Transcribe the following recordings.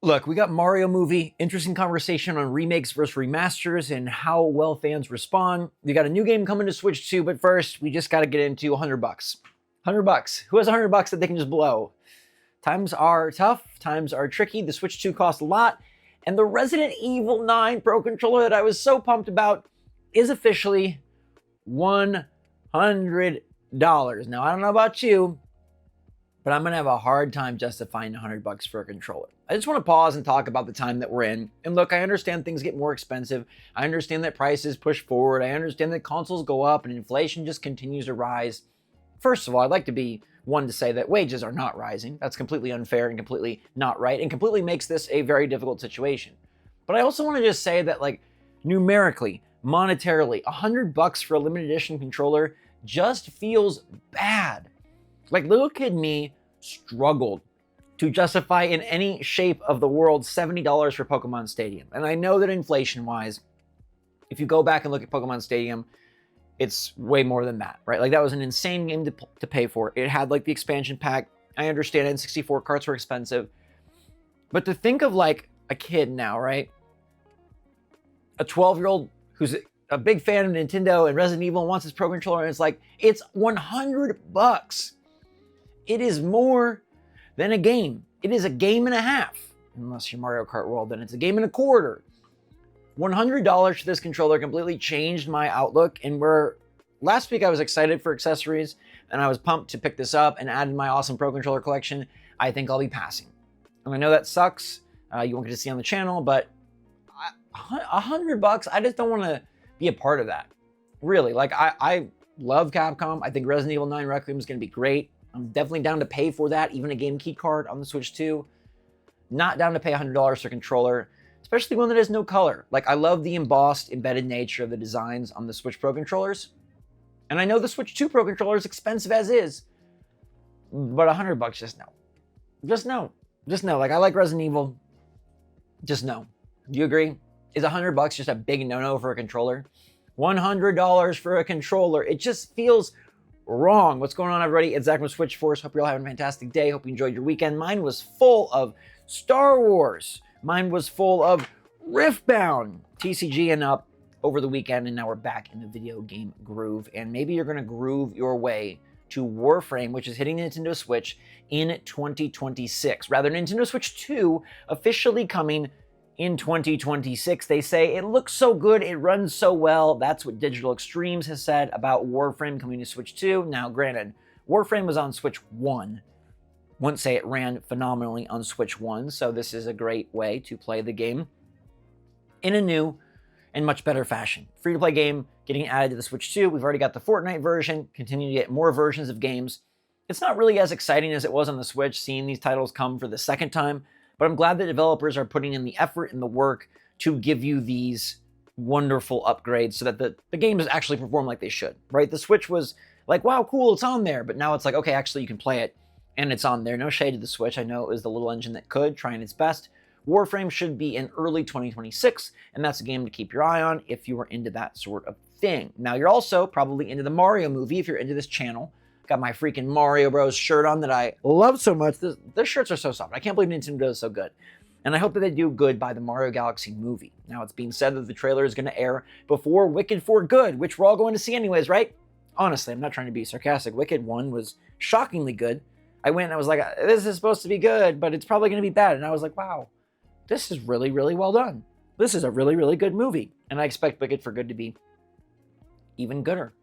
Look, we got Mario movie, interesting conversation on remakes versus remasters and how well fans respond. We got a new game coming to Switch 2, but first, we just got to get into $100. $100. Who has $100 that they can just blow? Times are tough, times are tricky. The Switch 2 costs a lot, and the Resident Evil 9 Pro Controller that I was so pumped about is officially $100. Now, I don't know about you, but I'm gonna have a hard time justifying $100 for a controller. I just want to pause and talk about the time that we're in. And look, I understand things get more expensive. I understand that prices push forward. I understand that consoles go up and inflation just continues to rise. First of all, I'd like to be one to say that wages are not rising. That's completely unfair and completely not right and completely makes this a very difficult situation. But I also want to just say that, like, numerically, monetarily, $100 for a limited edition controller just feels bad. Like, little kid me struggled to justify in any shape of the world $70 for Pokemon Stadium. And I know that inflation-wise, if you go back and look at Pokemon Stadium, it's way more than that, right? Like, that was an insane game to pay for. It had, like, the expansion pack. I understand N64 carts were expensive. But to think of, like, a kid now, right? A 12-year-old who's a big fan of Nintendo and Resident Evil and wants his Pro Controller, and it's like, it's $100. It is more than a game. It is a game and a half. Unless you're Mario Kart World, then it's a game and a quarter. $100 for this controller completely changed my outlook. And where last week I was excited for accessories and I was pumped to pick this up and add in my awesome Pro Controller collection, I think I'll be passing. And I know that sucks. You won't get to see on the channel, but $100, I just don't want to be a part of that. Really, like, I love Capcom. I think Resident Evil 9 Requiem is going to be great. I'm definitely down to pay for that, even a game key card on the Switch 2. Not down to pay $100 for a controller, especially one that has no color. Like, I love the embossed, embedded nature of the designs on the Switch Pro controllers. And I know the Switch 2 Pro controller is expensive as is, but $100, just no. Just no. Just no. Like, I like Resident Evil. Just no. Do you agree? Is $100 just a big no-no for a controller? $100 for a controller. It just feels wrong. What's going on, everybody? It's Zach from SwitchForce. Hope you're all having a fantastic day. Hope you enjoyed your weekend. Mine was full of Star Wars. Mine was full of Riftbound, TCG, and up over the weekend, and now we're back in the video game groove. And maybe you're going to groove your way to Warframe, which is hitting Nintendo Switch in 2026. Rather, Nintendo Switch 2 officially coming in 2026. They say it looks so good, it runs so well. That's what Digital Extremes has said about Warframe coming to Switch 2. Now, granted, Warframe was on Switch 1. Wouldn't say it ran phenomenally on Switch 1, so this is a great way to play the game in a new and much better fashion. Free-to-play game getting added to the Switch 2. We've already got the Fortnite version, continue to get more versions of games. It's not really as exciting as it was on the Switch, seeing these titles come for the second time, but I'm glad that developers are putting in the effort and the work to give you these wonderful upgrades so that the games actually perform like they should, right? The Switch was like, wow, cool, it's on there. But now it's like, okay, actually you can play it and it's on there. No shade to the Switch. I know it was the little engine that could, trying its best. Warframe should be in early 2026, and that's a game to keep your eye on if you are into that sort of thing. Now, you're also probably into the Mario movie if you're into this channel. Got my freaking Mario Bros shirt on that I love so much. Their shirts are so soft. I can't believe Nintendo does so good. And I hope that they do good by the Mario Galaxy movie. Now, it's being said that the trailer is going to air before Wicked for Good, which we're all going to see anyways, right? Honestly, I'm not trying to be sarcastic. Wicked 1 was shockingly good. I went and I was like, this is supposed to be good, but it's probably going to be bad. And I was like, wow, this is really, really well done. This is a really, really good movie. And I expect Wicked for Good to be even gooder.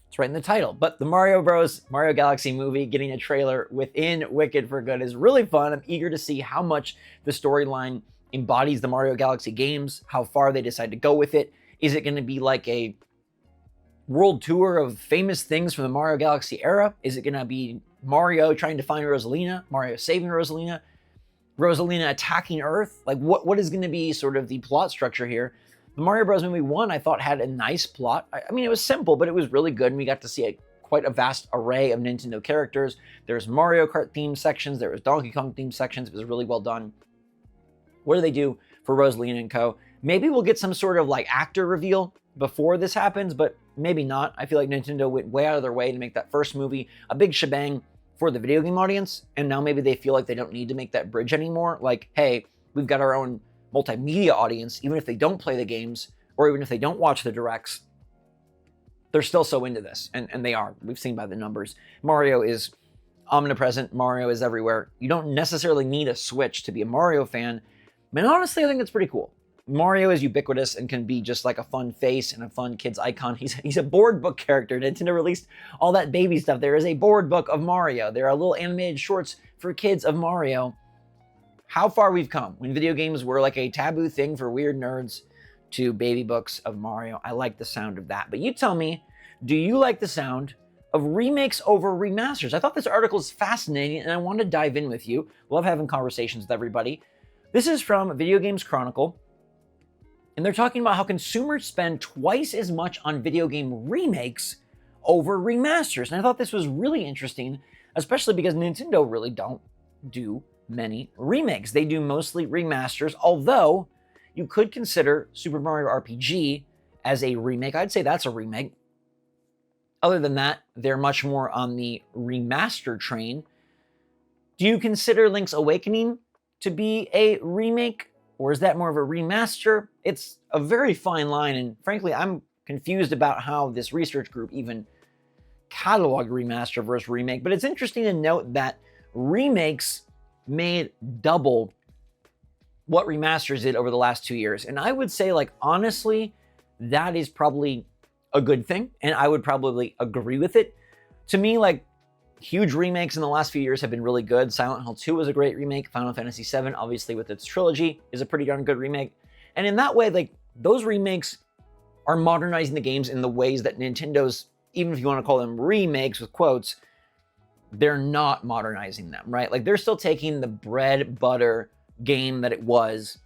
It's right in the title. But the Mario Bros. Mario Galaxy movie getting a trailer within Wicked for Good is really fun. I'm eager to see how much the storyline embodies the Mario Galaxy games, how far they decide to go with it. Is it going to be like a world tour of famous things from the Mario Galaxy era? Is it going to be Mario trying to find Rosalina, Mario saving Rosalina, Rosalina attacking Earth? Like, what is going to be sort of the plot structure here? The Mario Bros. Movie 1, I thought, had a nice plot. I mean, it was simple, but it was really good, and we got to see quite a vast array of Nintendo characters. There's Mario Kart themed sections, there was Donkey Kong themed sections. It was really well done. What do they do for Rosalina and co? Maybe we'll get some sort of, like, actor reveal before this happens, but maybe not. I feel like Nintendo went way out of their way to make that first movie a big shebang for the video game audience, and now maybe they feel like they don't need to make that bridge anymore. Like, hey, We've got our own multimedia audience, even if they don't play the games or even if they don't watch the directs, they're still so into this, and they are. We've seen by the numbers. Mario is omnipresent. Mario is everywhere. You don't necessarily need a Switch to be a Mario fan. I mean, honestly, I think it's pretty cool. Mario is ubiquitous and can be just like a fun face and a fun kid's icon. He's a board book character. Nintendo released all that baby stuff. There is a board book of Mario. There are little animated shorts for kids of Mario. How far we've come when video games were like a taboo thing for weird nerds to baby books of Mario. I like the sound of that. But you tell me, do you like the sound of remakes over remasters? I thought this article is fascinating and I wanted to dive in with you. Love having conversations with everybody. This is from Video Games Chronicle. And they're talking about how consumers spend twice as much on video game remakes over remasters. And I thought this was really interesting, especially because Nintendo really don't do many remakes. They do mostly remasters, although you could consider Super Mario RPG as a remake. I'd say that's a remake. Other than that, they're much more on the remaster train. Do you consider Link's Awakening to be a remake? Or is that more of a remaster? It's a very fine line, and frankly, I'm confused about how this research group even cataloged remaster versus remake, but it's interesting to note that remakes made double what remasters did over the last 2 years. And I would say, like, honestly, that is probably a good thing, and I would probably agree with it. To me, like, huge remakes in the last few years have been really good. Silent Hill 2 was a great remake. Final Fantasy VII, obviously with its trilogy, is a pretty darn good remake. And in that way, like, those remakes are modernizing the games in the ways that Nintendo's, even if you want to call them remakes with quotes, they're not modernizing them, right? Like, they're still taking the bread butter game that it was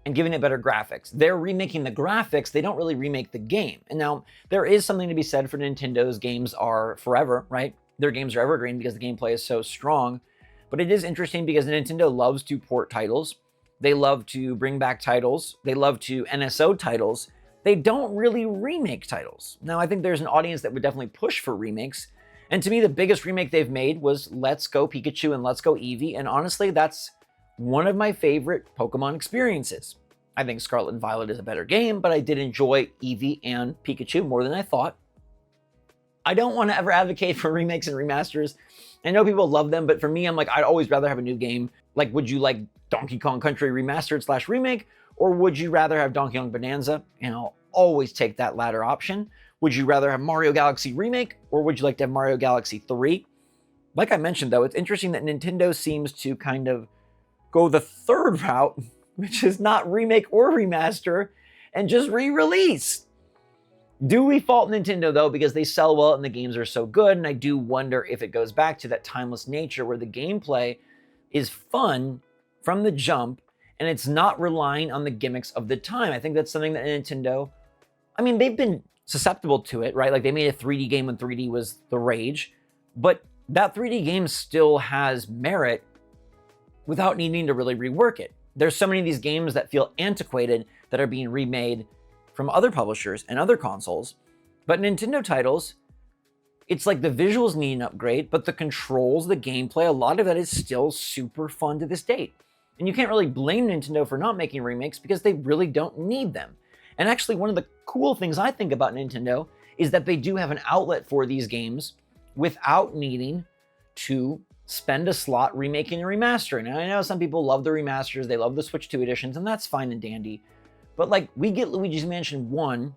and giving it better graphics. They're remaking the graphics, they don't really remake the game. And now, there is something to be said for Nintendo's games are forever, right? Their games are evergreen because the gameplay is so strong. But it is interesting because Nintendo loves to port titles. They love to bring back titles. They love to NSO titles. They don't really remake titles. Now, I think there's an audience that would definitely push for remakes. And to me, the biggest remake they've made was Let's Go Pikachu and Let's Go Eevee. And honestly, that's one of my favorite Pokemon experiences. I think Scarlet and Violet is a better game, but I did enjoy Eevee and Pikachu more than I thought. I don't want to ever advocate for remakes and remasters. I know people love them, but for me, I'm like, I'd always rather have a new game. Like, would you like Donkey Kong Country remastered / remake? Or would you rather have Donkey Kong Bonanza? And I'll always take that latter option. Would you rather have Mario Galaxy Remake? Or would you like to have Mario Galaxy 3? Like I mentioned, though, it's interesting that Nintendo seems to kind of go the third route, which is not remake or remaster, and just re-release. Do we fault Nintendo, though, because they sell well and the games are so good? And I do wonder if it goes back to that timeless nature where the gameplay is fun from the jump and it's not relying on the gimmicks of the time. I think that's something that Nintendo, I mean, they've been susceptible to it, right? Like, they made a 3D game when 3D was the rage, but that 3D game still has merit without needing to really rework it. There's so many of these games that feel antiquated that are being remade from other publishers and other consoles. But Nintendo titles, it's like the visuals need an upgrade, but the controls, the gameplay, a lot of that is still super fun to this date. And you can't really blame Nintendo for not making remakes because they really don't need them. And actually, one of the cool things I think about Nintendo is that they do have an outlet for these games without needing to spend a slot remaking and remastering. And I know some people love the remasters, they love the Switch 2 editions, and that's fine and dandy. But like, we get Luigi's Mansion 1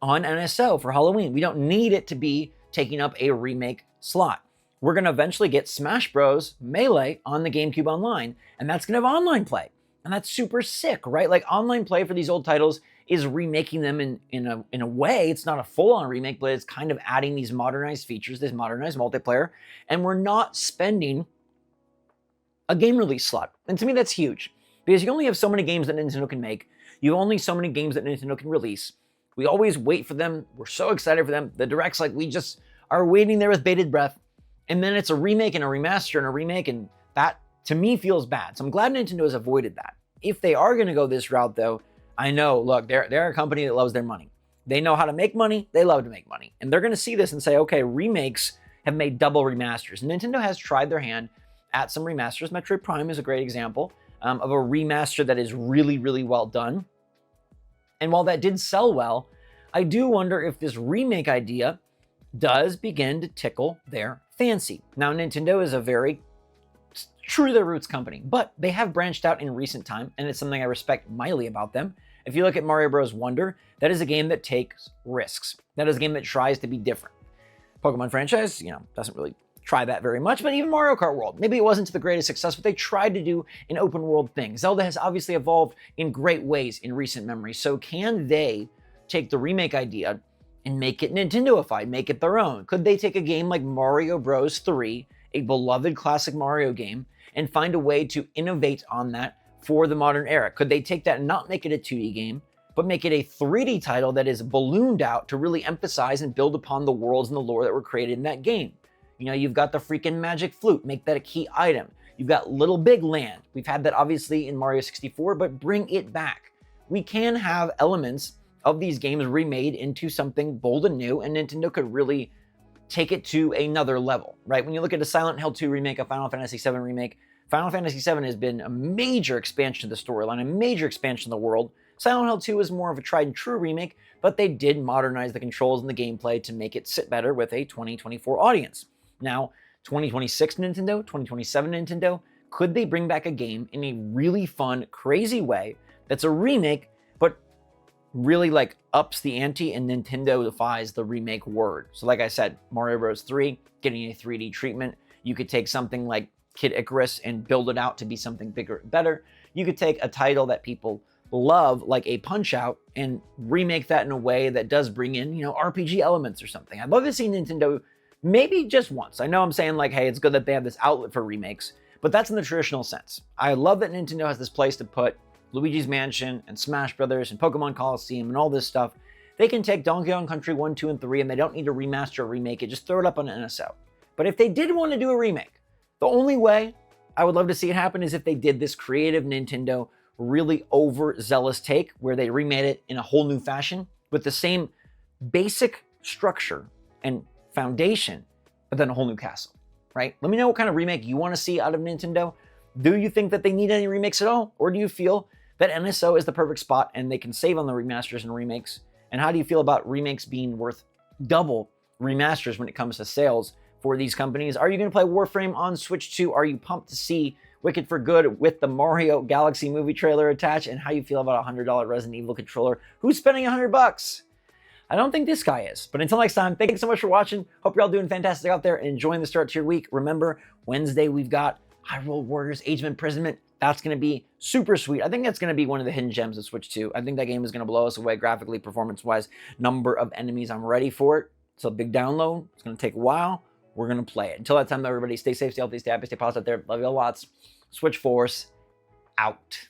on NSO for Halloween. We don't need it to be taking up a remake slot. We're going to eventually get Smash Bros. Melee on the GameCube Online, and that's going to have online play. And that's super sick, right? Like, online play for these old titles is remaking them in a way. It's not a full-on remake, but it's kind of adding these modernized features, this modernized multiplayer, and we're not spending a game release slot. And to me, that's huge, because you only have so many games that Nintendo can make. You have only so many games that Nintendo can release. We always wait for them. We're so excited for them. The Directs, like, we just are waiting there with bated breath. And then it's a remake and a remaster and a remake, and that, to me, feels bad. So I'm glad Nintendo has avoided that. If they are going to go this route, though, I know, look, they're a company that loves their money. They know how to make money. They love to make money. And they're going to see this and say, okay, remakes have made double remasters. And Nintendo has tried their hand at some remasters. Metroid Prime is a great example. of a remaster that is really, really well done. And while that did sell well, I do wonder if this remake idea does begin to tickle their fancy. Now, Nintendo is a very true to their roots company, but they have branched out in recent time, and it's something I respect mightily about them. If you look at Mario Bros. Wonder, that is a game that takes risks. That is a game that tries to be different. Pokemon franchise, doesn't really try that very much, but even Mario Kart World, maybe it wasn't to the greatest success, but they tried to do an open world thing. Zelda has obviously evolved in great ways in recent memory, so can they take the remake idea and make it Nintendoified, make it their own? Could they take a game like Mario Bros. 3, a beloved classic Mario game, and find a way to innovate on that for the modern era? Could they take that and not make it a 2D game, but make it a 3D title that is ballooned out to really emphasize and build upon the worlds and the lore that were created in that game? You've got the freaking magic flute, make that a key item. You've got Little Big Land. We've had that obviously in Mario 64, but bring it back. We can have elements of these games remade into something bold and new, and Nintendo could really take it to another level, right? When you look at a Silent Hill 2 remake, a Final Fantasy 7 remake, Final Fantasy 7 has been a major expansion of the storyline, a major expansion of the world. Silent Hill 2 is more of a tried and true remake, but they did modernize the controls and the gameplay to make it sit better with a 2024 audience. Now, 2026 Nintendo, 2027 Nintendo, could they bring back a game in a really fun, crazy way that's a remake, but really ups the ante and Nintendo defies the remake word? So like I said, Mario Bros. 3 getting a 3D treatment. You could take something like Kid Icarus and build it out to be something bigger and better. You could take a title that people love, like a Punch-Out, and remake that in a way that does bring in, RPG elements or something. I'd love to see Nintendo maybe just once. I know I'm saying hey, it's good that they have this outlet for remakes, but that's in the traditional sense. I love that Nintendo has this place to put Luigi's Mansion and Smash Brothers and Pokemon Coliseum and all this stuff. They can take Donkey Kong Country 1, 2, and 3, and they don't need to remaster or remake it. Just throw it up on NSO. But if they did want to do a remake, the only way I would love to see it happen is if they did this creative Nintendo, really overzealous take where they remade it in a whole new fashion with the same basic structure and foundation, but then a whole new castle, right? Let me know what kind of remake you want to see out of Nintendo. Do you think that they need any remakes at all? Or do you feel that NSO is the perfect spot and they can save on the remasters and remakes? And how do you feel about remakes being worth double remasters when it comes to sales for these companies? Are you going to play Warframe on Switch 2? Are you pumped to see Wicked for Good with the Mario Galaxy movie trailer attached? And how you feel about a $100 Resident Evil controller? Who's spending $100? I don't think this guy is. But until next time, thank you so much for watching. Hope you're all doing fantastic out there and enjoying the start to your week. Remember, Wednesday we've got Hyrule Warriors Age of Imprisonment. That's going to be super sweet. I think that's going to be one of the hidden gems of Switch 2. I think that game is going to blow us away graphically, performance-wise, number of enemies. I'm ready for it. It's a big download. It's going to take a while. We're going to play it. Until that time, though, everybody, stay safe, stay healthy, stay happy, stay positive out there. Love you all lots. SwitchForce out.